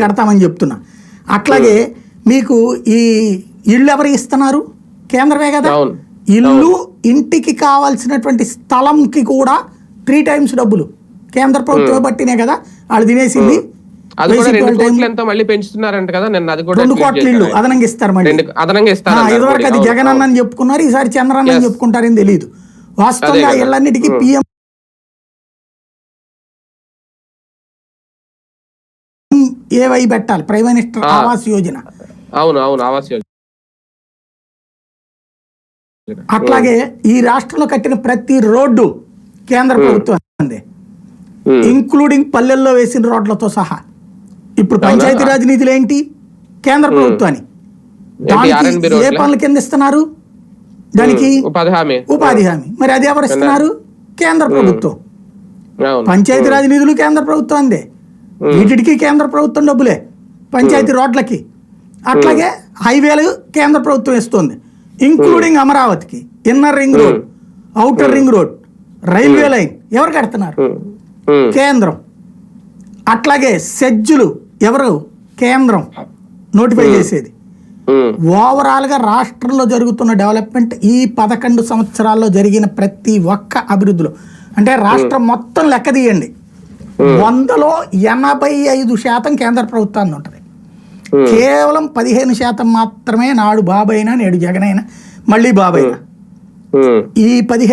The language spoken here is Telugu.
కడతామని చెప్తున్నా. అట్లాగే మీకు ఈ ఇళ్ళు ఎవరు ఇస్తున్నారు? కేంద్రమే కదా. ఇల్లు ఇంటికి కావాల్సినటువంటి స్థలంకి కూడా 3 times డబ్బులు కేంద్ర ప్రభుత్వం బట్టినే కదా వాళ్ళు తినేసింది. 2 కోట్ల ఇల్లు అదనంగా ఇస్తారు. మళ్ళీ ఇదివరకు అది జగన్ అన్న అని చెప్పుకున్నారు, ఈసారి చంద్రన్న అని చెప్పుకుంటారని తెలియదు. వాస్తవంగా ఇళ్ళన్నిటికీ PM ఏవై పెట్టాలి, ప్రైమ్ మినిస్టర్ ఆవాస్ యోజన. అట్లాగే ఈ రాష్ట్రంలో కట్టిన ప్రతి రోడ్డు కేంద్ర ప్రభుత్వం, ఇంక్లూడింగ్ పల్లెల్లో వేసిన రోడ్లతో సహా. ఇప్పుడు పంచాయతీరాజ్ నిధులు ఏంటి? కేంద్ర ప్రభుత్వాన్ని. దానికి ఏ పనుల కింద ఇస్తున్నారు? దానికి ఉపాధి హామీ. మరి అది ఎవరు ఇస్తున్నారు? కేంద్ర ప్రభుత్వం. పంచాయతీరాజ్ నిధులు కేంద్ర ప్రభుత్వం అందే, వీటికి కేంద్ర ప్రభుత్వం డబ్బులే, పంచాయతీ రోడ్లకి. అట్లాగే హైవేలు కేంద్ర ప్రభుత్వం ఇస్తుంది, ఇంక్లూడింగ్ అమరావతికి, inner ring road, outer ring road, railway line ఎవరు కడుతున్నారు? కేంద్రం. అట్లాగే సెజ్జులు ఎవరు? కేంద్రం నోటిఫై చేసేది. ఓవరాల్ గా రాష్ట్రంలో జరుగుతున్న డెవలప్మెంట్ ఈ 11 సంవత్సరాల్లో జరిగిన ప్రతి ఒక్క అభివృద్ధిలో, అంటే రాష్ట్రం మొత్తం లెక్క తీయండి, 100లో 85% కేంద్ర ప్రభుత్వాన్ని ఉంటుంది. కేవలం 15% మాత్రమే నాడు బాబైనా నేడు జగన్ అయినా మళ్ళీ బాబైనా. ఈ 15